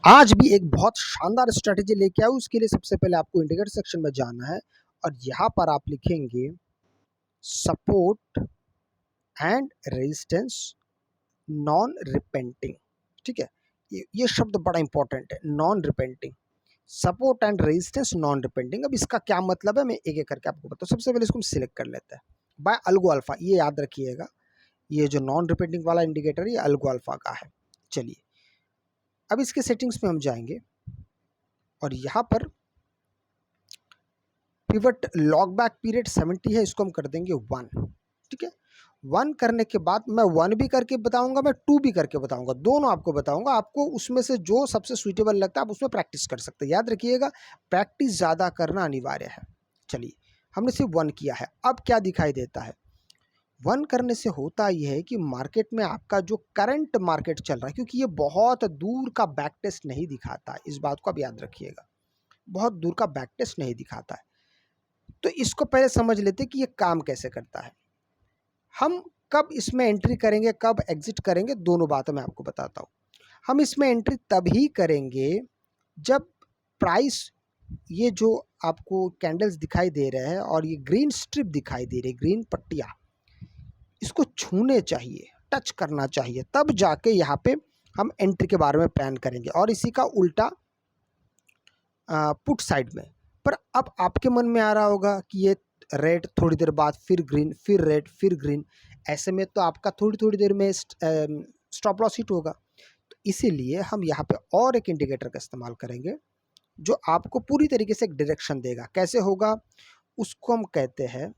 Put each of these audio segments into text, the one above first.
आज भी एक बहुत शानदार स्ट्रैटेजी लेके आऊँ, उसके लिए सबसे पहले आपको इंडिकेटर सेक्शन में जाना है और यहाँ पर आप लिखेंगे support and resistance non repenting. ठीक है, ये शब्द बड़ा इंपॉर्टेंट है, non repenting. Support and resistance non repenting. अब इसका क्या मतलब है मैं एक एक करके आपको बताऊँ। सबसे पहले इसको हम सिलेक्ट कर लेते हैं बाय अल्गो अल्फा। ये याद रखिएगा, ये जो नॉन रिपेंटिंग वाला इंडिकेटर ये अल्गो अल्फा का है। चलिए अब इसके सेटिंग्स में हम जाएंगे और यहाँ पर पिवट लॉग बैक पीरियड 70 है, इसको हम कर देंगे 1। ठीक है, 1 करने के बाद मैं 1 भी करके बताऊंगा, मैं 2 भी करके बताऊंगा, दोनों आपको बताऊंगा। आपको उसमें से जो सबसे सुइटेबल लगता है आप उसमें प्रैक्टिस कर सकते हैं। याद रखिएगा, प्रैक्टिस ज़्यादा करना अनिवार्य है। चलिए हमने सिर्फ 1 किया है। अब क्या दिखाई देता है, 1 करने से होता यह है कि मार्केट में आपका जो करंट मार्केट चल रहा है, क्योंकि ये बहुत दूर का बैक टेस्ट नहीं दिखाता, इस बात को आप याद रखिएगा, बहुत दूर का बैक टेस्ट नहीं दिखाता है। तो इसको पहले समझ लेते कि ये काम कैसे करता है। हम कब इसमें एंट्री करेंगे, कब एग्जिट करेंगे, दोनों बातें मैं आपको बताता हूँ। हम इसमें एंट्री तभी करेंगे जब प्राइस, ये जो आपको कैंडल्स दिखाई दे रहे हैं और ये ग्रीन स्ट्रिप दिखाई दे रही है, ग्रीन पट्टियाँ, इसको छूने चाहिए, टच करना चाहिए, तब जाके यहाँ पे हम एंट्री के बारे में प्लान करेंगे। और इसी का उल्टा पुट साइड में। पर अब आपके मन में आ रहा होगा कि ये रेड, थोड़ी देर बाद फिर ग्रीन, फिर रेड, फिर ग्रीन, ऐसे में तो आपका थोड़ी थोड़ी देर में स्टॉप लॉस हिट होगा। तो इसीलिए हम यहाँ पे और एक इंडिकेटर का इस्तेमाल करेंगे जो आपको पूरी तरीके से एक डायरेक्शन देगा। कैसे होगा, उसको हम कहते हैं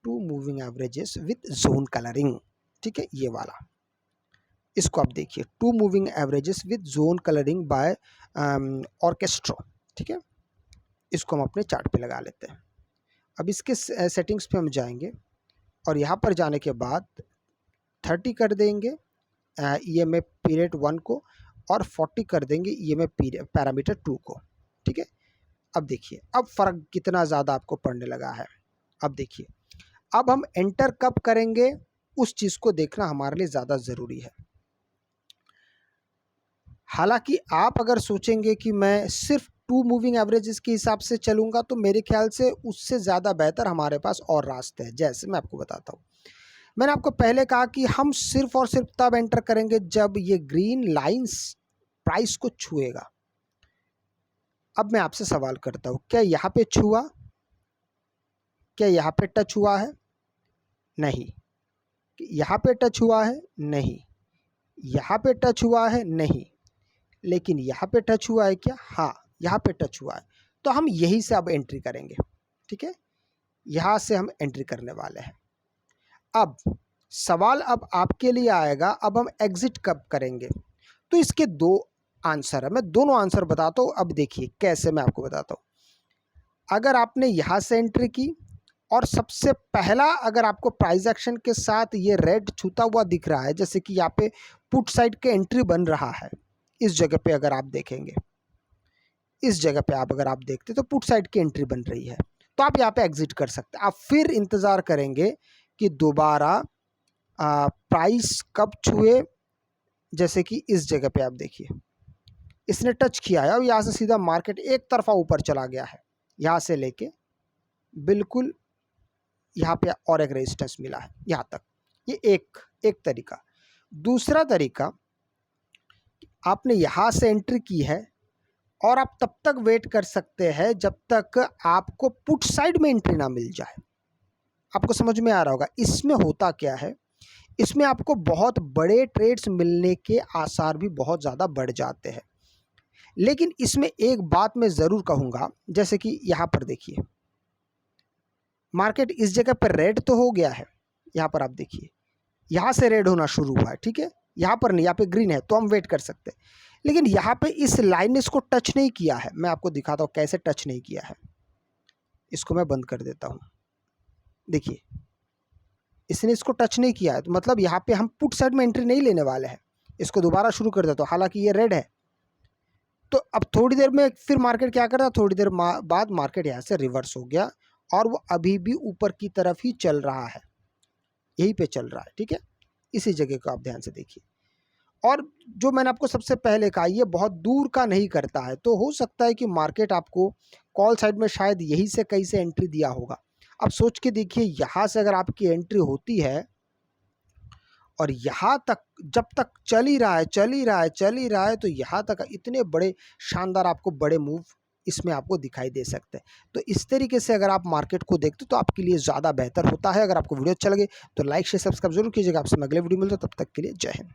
2 moving averages with zone colouring. ठीक है, ये वाला, इसको आप देखिए, 2 moving averages with zone colouring by Orchestro. ठीक है, इसको हम अपने चार्ट पे लगा लेते हैं। अब इसके सेटिंग्स पे हम जाएंगे और यहाँ पर जाने के बाद 30 कर देंगे EMA पीरियड 1 को और 40 कर देंगे EMA पैरामीटर 2 को। ठीक है, अब देखिए अब फ़र्क कितना ज़्यादा आपको पड़ने लगा है। अब देखिए, अब हम एंटर कब करेंगे उस चीज़ को देखना हमारे लिए ज़्यादा ज़रूरी है। हालांकि आप अगर सोचेंगे कि मैं सिर्फ 2 मूविंग एवरेजेस के हिसाब से चलूंगा तो मेरे ख्याल से उससे ज़्यादा बेहतर हमारे पास और रास्ते हैं। जैसे मैं आपको बताता हूँ, मैंने आपको पहले कहा कि हम सिर्फ और सिर्फ तब एंटर करेंगे जब ये ग्रीन लाइंस प्राइस को छुएगा। अब मैं आपसे सवाल करता हूँ, क्या यहाँ पे छुआ, क्या यहाँ पे टच हुआ है? नहीं। यहाँ पे टच हुआ है? नहीं। यहाँ पे टच हुआ है? नहीं। लेकिन यहाँ पे टच हुआ है क्या? हाँ, यहाँ पे टच हुआ है। तो हम यही से अब एंट्री करेंगे। ठीक है, यहाँ से हम एंट्री करने वाले हैं। अब सवाल अब आपके लिए आएगा, अब हम एग्जिट कब करेंगे? तो इसके 2 आंसर है, मैं दोनों आंसर बताता हूँ। अब देखिए कैसे, मैं आपको बताता हूँ। अगर आपने यहाँ से एंट्री की और सबसे पहला अगर आपको प्राइस एक्शन के साथ ये रेड छूता हुआ दिख रहा है, जैसे कि यहाँ पे पुट साइड के एंट्री बन रहा है, इस जगह पे अगर आप देखेंगे, इस जगह पे अगर आप देखते तो पुट साइड की एंट्री बन रही है, तो आप यहाँ पे एग्जिट कर सकते हैं। आप फिर इंतज़ार करेंगे कि दोबारा प्राइस कब छुए, जैसे कि इस जगह पे आप देखिए इसने टच किया है और यहाँ से सीधा मार्केट एक तरफा ऊपर चला गया है, यहाँ से लेके बिल्कुल यहाँ पे और एक रेजिस्टेंस मिला है यहाँ तक। ये एक तरीका। दूसरा तरीका, आपने यहाँ से एंट्री की है और आप तब तक वेट कर सकते हैं जब तक आपको पुट साइड में एंट्री ना मिल जाए। आपको समझ में आ रहा होगा इसमें होता क्या है, इसमें आपको बहुत बड़े ट्रेड्स मिलने के आसार भी बहुत ज़्यादा बढ़ जाते हैं। लेकिन इसमें एक बात मैं ज़रूर कहूँगा, जैसे कि यहाँ पर देखिए मार्केट इस जगह पर रेड तो हो गया है, यहाँ पर आप देखिए यहाँ से रेड होना शुरू हुआ है। ठीक है, यहाँ पर नहीं, यहाँ पे ग्रीन है तो हम वेट कर सकते हैं। लेकिन यहाँ पे इस लाइन ने इसको टच नहीं किया है। मैं आपको दिखाता हूँ कैसे टच नहीं किया है। इसको मैं बंद कर देता हूँ। देखिए इसने इसको टच नहीं किया है, तो मतलब यहाँ पे हम पुट साइड में एंट्री नहीं लेने वाले हैं। इसको दोबारा शुरू कर देता हूँ, हालांकि ये रेड है। तो अब थोड़ी देर में फिर मार्केट क्या करता है, थोड़ी देर बाद मार्केट यहाँ से रिवर्स हो गया और वो अभी भी ऊपर की तरफ ही चल रहा है, यहीं पे चल रहा है। ठीक है, इसी जगह को आप ध्यान से देखिए। और जो मैंने आपको सबसे पहले कहा, ये बहुत दूर का नहीं करता है, तो हो सकता है कि मार्केट आपको कॉल साइड में शायद यहीं से कहीं से एंट्री दिया होगा। अब सोच के देखिए, यहाँ से अगर आपकी एंट्री होती है और यहाँ तक जब तक चल ही रहा है, चल ही रहा है, चल ही रहा है, तो यहाँ तक इतने बड़े शानदार आपको बड़े मूव इसमें आपको दिखाई दे सकते हैं। तो इस तरीके से अगर आप मार्केट को देखते हो तो आपके लिए ज़्यादा बेहतर होता है। अगर आपको वीडियो अच्छा लगे तो लाइक शेयर सब्सक्राइब जरूर कीजिएगा। आपसे मैं अगले वीडियो में मिलता हूं, तब तक के लिए जय हिंद।